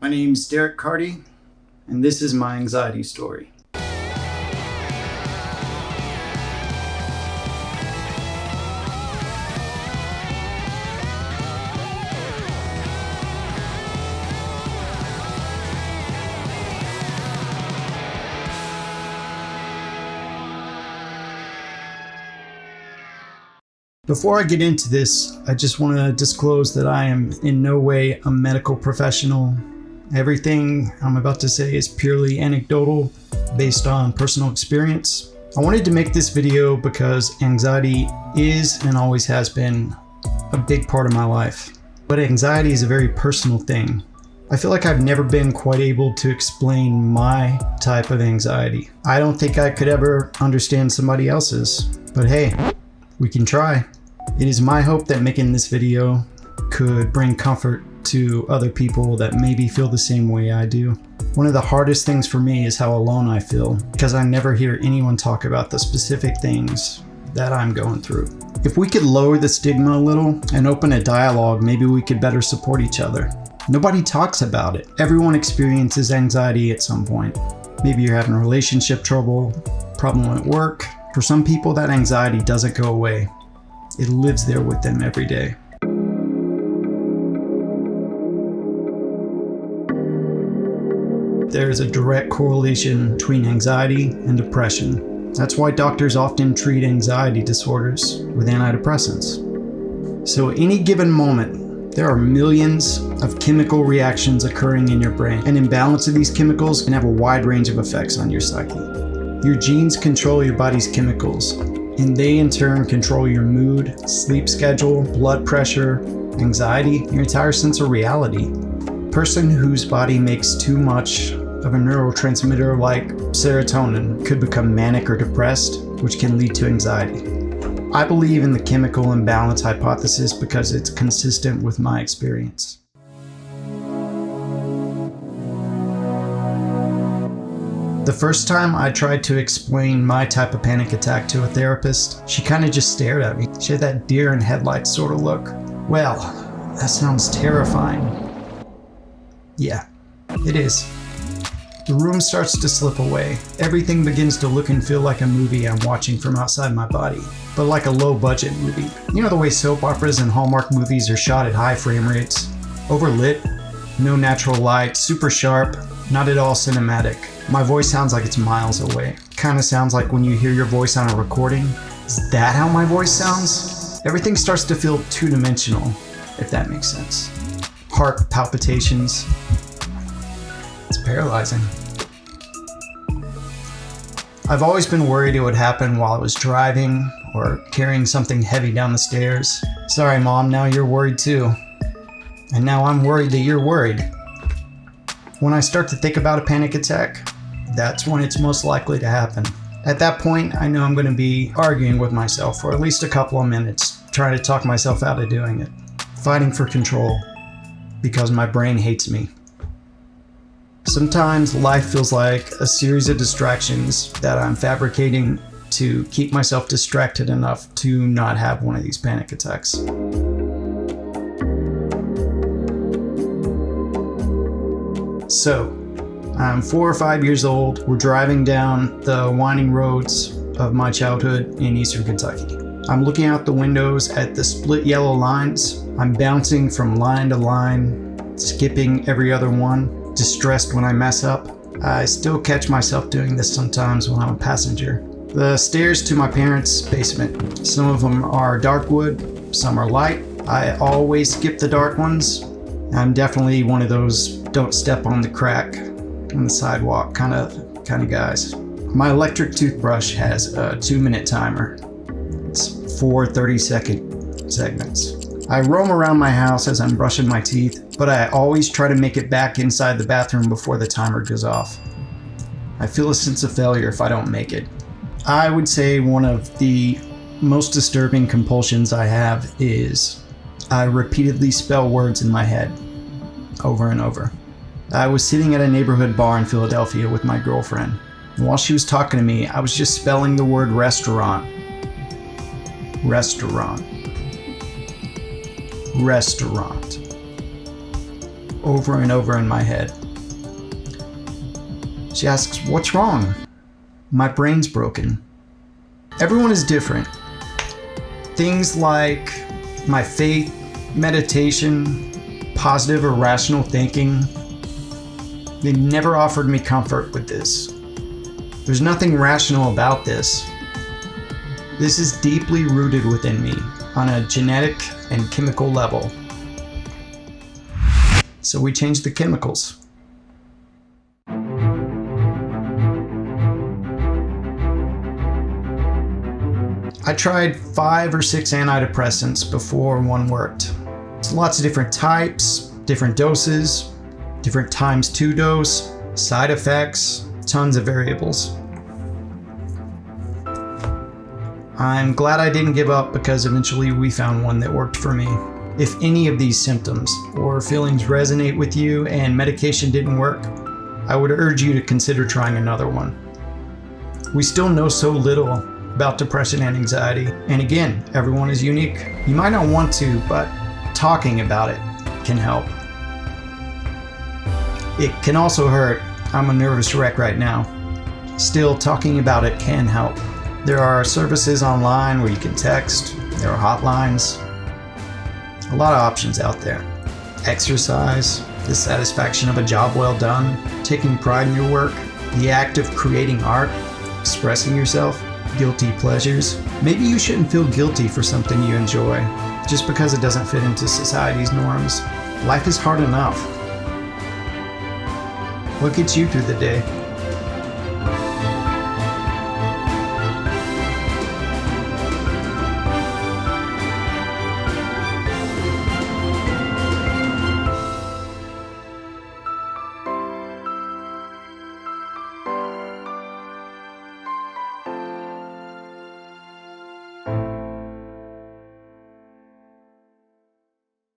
My name's Derek Carty, and this is my anxiety story. Before I get into this, I just want to disclose that I am in no way a medical professional. Everything I'm about to say is purely anecdotal, based on personal experience. I wanted to make this video because anxiety is and always has been a big part of my life. But anxiety is a very personal thing. I feel like I've never been quite able to explain my type of anxiety. I don't think I could ever understand somebody else's, but hey, we can try. It is my hope that making this video could bring comfort to other people that maybe feel the same way I do. One of the hardest things for me is how alone I feel, because I never hear anyone talk about the specific things that I'm going through. If we could lower the stigma a little and open a dialogue, maybe we could better support each other. Nobody talks about it. Everyone experiences anxiety at some point. Maybe you're having relationship trouble, problem at work. For some people, that anxiety doesn't go away. It lives there with them every day. There is a direct correlation between anxiety and depression. That's why doctors often treat anxiety disorders with antidepressants. So at any given moment, there are millions of chemical reactions occurring in your brain. An imbalance of these chemicals can have a wide range of effects on your psyche. Your genes control your body's chemicals, and they in turn control your mood, sleep schedule, blood pressure, anxiety, your entire sense of reality. A person whose body makes too much of a neurotransmitter like serotonin could become manic or depressed, which can lead to anxiety. I believe in the chemical imbalance hypothesis because it's consistent with my experience. The first time I tried to explain my type of panic attack to a therapist, she kind of just stared at me. She had that deer in headlights sort of look. Well, that sounds terrifying. Yeah, it is. The room starts to slip away. Everything begins to look and feel like a movie I'm watching from outside my body, but like a low-budget movie. You know the way soap operas and Hallmark movies are shot at high frame rates? Overlit, no natural light, super sharp, not at all cinematic. My voice sounds like it's miles away. Kind of sounds like when you hear your voice on a recording. Is that how my voice sounds? Everything starts to feel two-dimensional, if that makes sense. Heart palpitations. It's paralyzing. I've always been worried it would happen while I was driving or carrying something heavy down the stairs. Sorry, Mom, now you're worried too. And now I'm worried that you're worried. When I start to think about a panic attack, that's when it's most likely to happen. At that point, I know I'm going to be arguing with myself for at least a couple of minutes, trying to talk myself out of doing it. Fighting for control, because my brain hates me. Sometimes life feels like a series of distractions that I'm fabricating to keep myself distracted enough to not have one of these panic attacks. So, I'm 4 or 5 years old. We're driving down the winding roads of my childhood in eastern Kentucky. I'm looking out the windows at the split yellow lines. I'm bouncing from line to line, skipping every other one, distressed when I mess up. I still catch myself doing this sometimes when I'm a passenger. The stairs to my parents' basement. Some of them are dark wood, some are light. I always skip the dark ones. I'm definitely one of those don't step on the crack on the sidewalk kind of guys. My electric toothbrush has a 2-minute timer. It's 4 30-second segments. I roam around my house as I'm brushing my teeth, but I always try to make it back inside the bathroom before the timer goes off. I feel a sense of failure if I don't make it. I would say one of the most disturbing compulsions I have is I repeatedly spell words in my head over and over. I was sitting at a neighborhood bar in Philadelphia with my girlfriend, and while she was talking to me, I was just spelling the word restaurant. Restaurant. Restaurant. over and over in my head. She asks, "What's wrong?" "My brain's broken." Everyone is different. Things like my faith, meditation, positive or rational thinking, they never offered me comfort with this. There's nothing rational about this. This is deeply rooted within me on a genetic and chemical level. So we changed the chemicals. I tried 5 or 6 antidepressants before one worked. There's lots of different types, different doses, different times to dose, side effects, tons of variables. I'm glad I didn't give up because eventually we found one that worked for me. If any of these symptoms or feelings resonate with you and medication didn't work, I would urge you to consider trying another one. We still know so little about depression and anxiety, and again, everyone is unique. You might not want to, but talking about it can help. It can also hurt. I'm a nervous wreck right now. Still, talking about it can help. There are services online where you can text. There are hotlines. A lot of options out there. Exercise, the satisfaction of a job well done, taking pride in your work, the act of creating art, expressing yourself, guilty pleasures. Maybe you shouldn't feel guilty for something you enjoy just because it doesn't fit into society's norms. Life is hard enough. What gets you through the day?